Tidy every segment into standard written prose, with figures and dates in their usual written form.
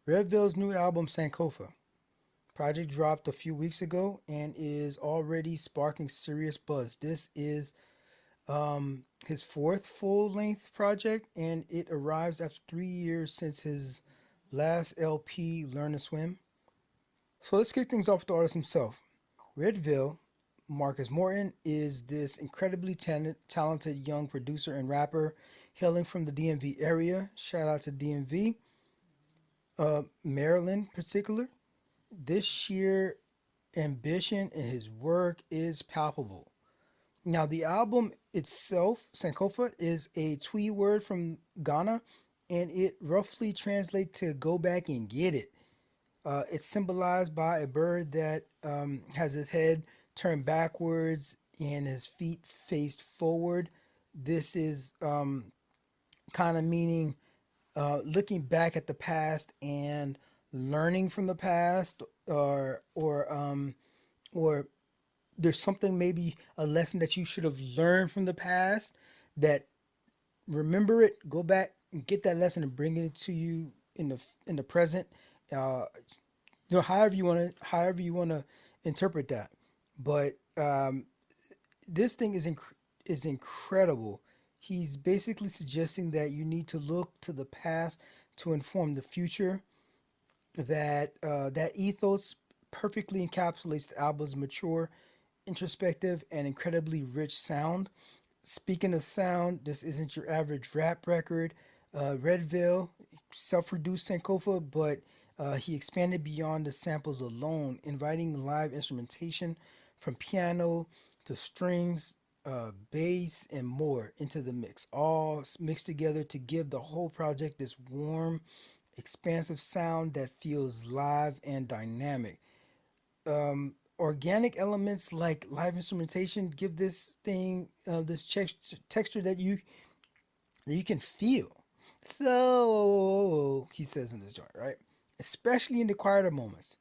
Redveil's new album Sankofa project dropped a few weeks ago and is already sparking serious buzz. This is his fourth full-length project, and it arrives after 3 years since his last LP, Learn to Swim. So let's kick things off with the artist himself. Redveil, Marcus Morton, is this incredibly talented young producer and rapper hailing from the DMV area. Shout out to DMV, Maryland in particular. This sheer ambition in his work is palpable. Now, the album itself, Sankofa, is a Twi word from Ghana, and it roughly translates to go back and get it. It's symbolized by a bird that has his head turned backwards and his feet faced forward. This is kind of meaning looking back at the past and learning from the past, or there's something, maybe a lesson that you should have learned from the past, that remember it, go back and get that lesson and bring it to you in the present. Uh, however you want to interpret that, but this thing is incredible. He's basically suggesting that you need to look to the past to inform the future. That ethos perfectly encapsulates the album's mature, introspective, and incredibly rich sound. Speaking of sound, this isn't your average rap record. Redveil self-produced Sankofa, but he expanded beyond the samples alone, inviting live instrumentation from piano to strings, bass, and more into the mix, all mixed together to give the whole project this warm, expansive sound that feels live and dynamic. Organic elements like live instrumentation give this thing this texture that you can feel. So he says in this joint, right? Especially in the quieter moments,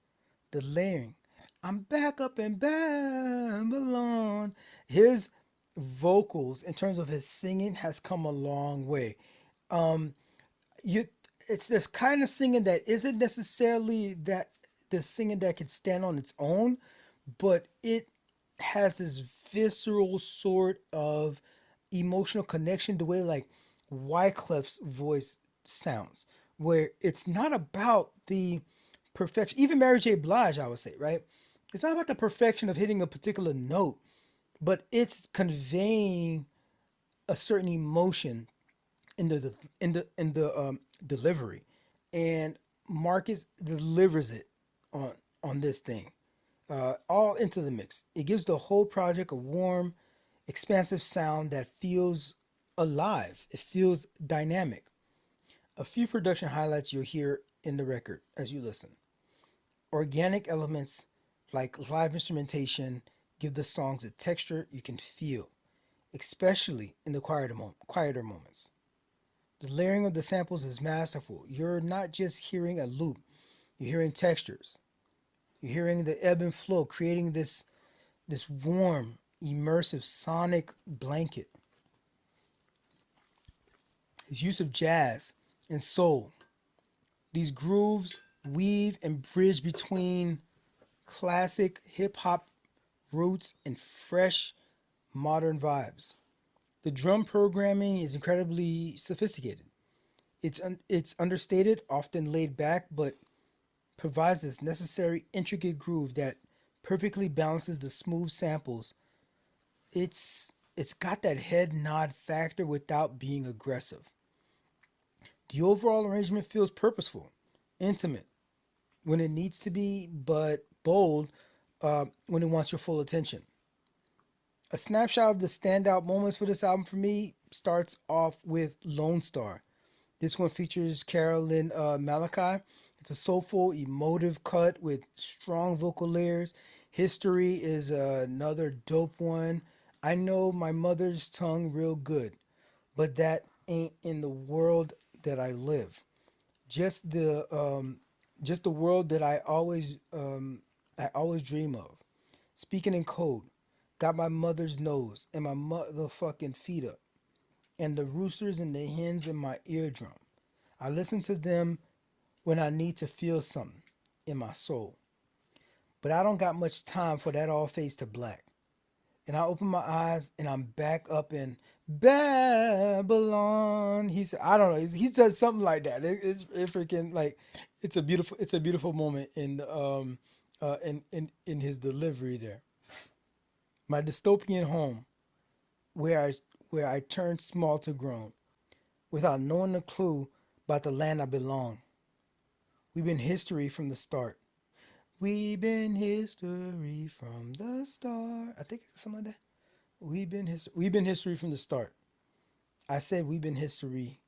the layering. I'm back up in Babylon. His vocals, in terms of his singing, has come a long way. Um, you, it's this kind of singing that isn't necessarily that the singing that can stand on its own, but it has this visceral sort of emotional connection, the way like Wyclef's voice sounds, where it's not about the perfection. Even Mary J. Blige, I would say, right? It's not about the perfection of hitting a particular note, but it's conveying a certain emotion in the delivery, and Marcus delivers it on on this thing, all into the mix. It gives the whole project a warm, expansive sound that feels alive. It feels dynamic. A few production highlights you'll hear in the record as you listen. Organic elements like live instrumentation give the songs a texture you can feel, especially in the quieter moments. The layering of the samples is masterful. You're not just hearing a loop, you're hearing textures. You're hearing the ebb and flow, creating this warm, immersive sonic blanket. His use of jazz and soul. These grooves weave and bridge between classic hip hop roots and fresh modern vibes. The drum programming is incredibly sophisticated. It's understated, often laid back, but provides this necessary intricate groove that perfectly balances the smooth samples. It's got that head nod factor without being aggressive. The overall arrangement feels purposeful, intimate when it needs to be, but bold when it wants your full attention. A snapshot of the standout moments for this album for me starts off with Lone Star. This one features Carolyn Malachi. It's a soulful, emotive cut with strong vocal layers. History is another dope one. I know my mother's tongue real good, but that ain't in the world that I live. Just the just the world that I always dream of. Speaking in code, got my mother's nose and my motherfucking feet up, and the roosters and the hens in my eardrum. I listen to them when I need to feel something in my soul. But I don't got much time for that all fades to black. And I open my eyes and I'm back up in Babylon. He's I don't know. He says something like that. It freaking like it's a beautiful moment in his delivery there. My dystopian home where I turned small to grown without knowing a clue about the land I belong. We've been history from the start. We've been history from the start. I think it's something like that. We've been history from the start. I said we've been history.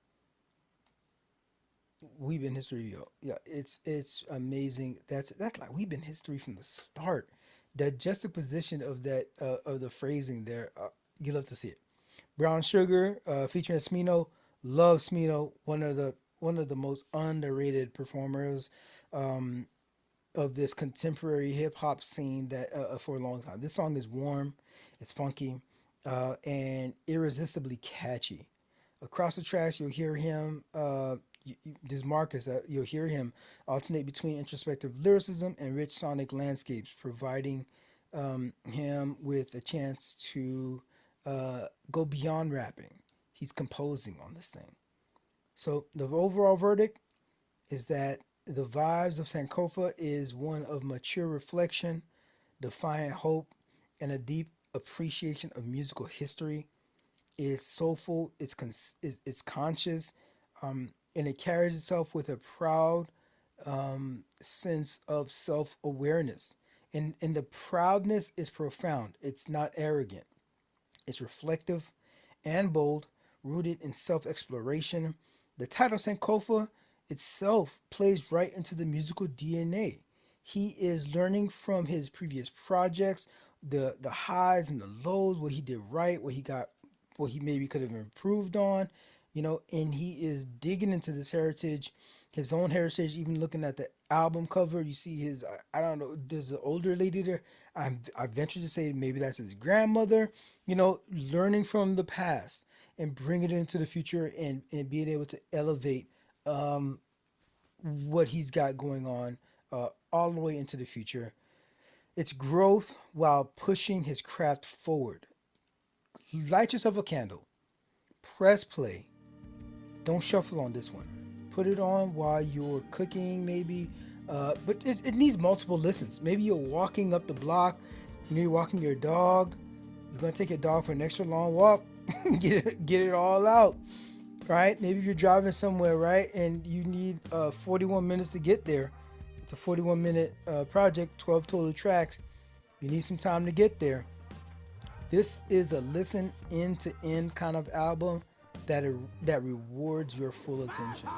We've been history. Yo. Yeah, it's amazing. That's like we've been history from the start. The juxtaposition of that of the phrasing there, you love to see it. Brown Sugar featuring Smino. Love Smino. One of the most underrated performers of this contemporary hip hop scene that for a long time. This song is warm, it's funky, and irresistibly catchy. Across the tracks, you'll hear him. This Marcus, you'll hear him alternate between introspective lyricism and rich sonic landscapes, providing him with a chance to go beyond rapping. He's composing on this thing. So the overall verdict is that the vibes of Sankofa is one of mature reflection, defiant hope, and a deep appreciation of musical history. It's soulful, it's conscious, and it carries itself with a proud sense of self awareness. And the proudness is profound, it's not arrogant. It's reflective and bold, rooted in self exploration. The title Sankofa itself plays right into the musical DNA. He is learning from his previous projects, the highs and the lows, what he did right, what he maybe could have improved on, and he is digging into this heritage, his own heritage. Even looking at the album cover, you see his I don't know. There's an older lady there. I venture to say maybe that's his grandmother. Learning from the past and bringing it into the future and being able to elevate what he's got going on all the way into the future. It's growth while pushing his craft forward. Light yourself a candle, press play. Don't shuffle on this one. Put it on while you're cooking, maybe. But it needs multiple listens. Maybe you're walking up the block, maybe you're walking your dog. You're gonna take your dog for an extra long walk. Get it all out, right? Maybe if you're driving somewhere, right, and you need 41 minutes to get there. It's a 41-minute project, 12 total tracks. You need some time to get there. This is a listen end to end kind of album that rewards your full attention.